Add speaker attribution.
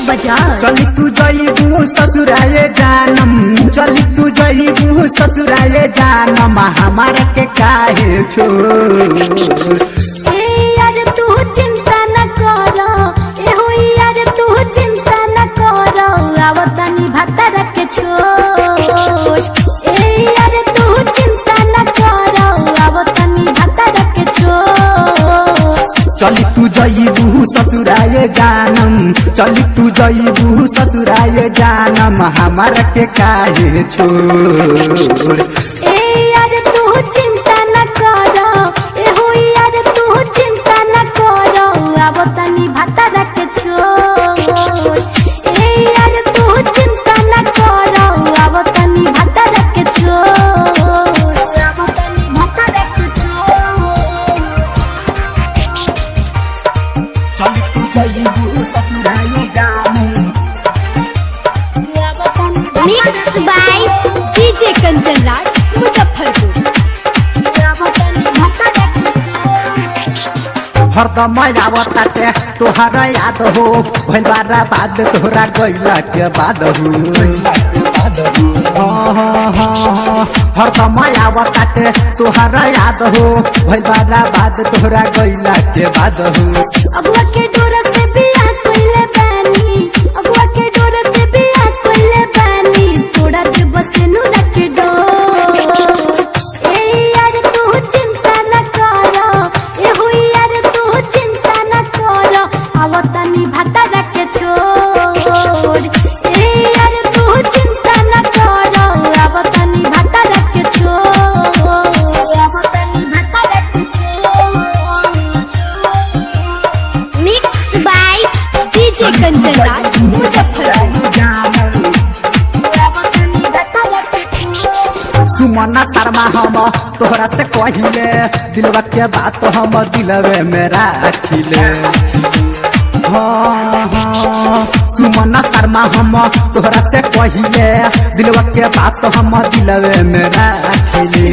Speaker 1: बाजार।
Speaker 2: चली तू जईबू ससुराए जानम, चली तू जईबू ससुराए जानम, हमारा के काहे छोड़।
Speaker 1: यार तू चिंता न करो, एहो यार तू चिंता न करो, आवतनी भतर के छोड़। यार तू चिंता न करो, आवतनी भतर के छोड़।
Speaker 2: चली तू जईबू ससुराए जानम, चली तू जईबू ससुराए जानम, हमारा के काहे छोड़।
Speaker 1: यार तू चिंता न करो, एहो यार तू चिंता न करो, आवतनी भतर के छोड़। यार तू चिंता न करो, आवतनी भतर के छोड़, आवतनी भतर के छोड़।
Speaker 2: चली तू जईबू ससुराए जानम।
Speaker 1: Mix by DJ Kanchan Raj Muzaffarpur.
Speaker 2: हरदम आवताते तोहर याद हो, भइल बारा बाद तोहरा गइला के बाद हो। हरदम आवताते तोहर याद हो, भइल बारा बाद तोहरा गइला के बाद हो।
Speaker 1: अगुआ के डोर से बिया कोइले बानी, अगुआ के डोर से बिया कोइले बानी, तोड़ा के बस नुरा के डोर। यार तू चिंता न करो, एहो यार तू चिंता न करो, आवतनी भतर के छोड़। यार तू चिंता न करो, आवतनी भतर के छोड़, आवतनी भतर के छोड़। Mix by DJ Kanchan Raj Muzaffarpur.
Speaker 2: Sumana Sharma हम तोहरा से कहिले, दिलवा के बात हम दिलवे में राखिले। सुमना शर्मा हम तोहरा से कहिले, दिलवा के बात हम दिलवे में राखिले।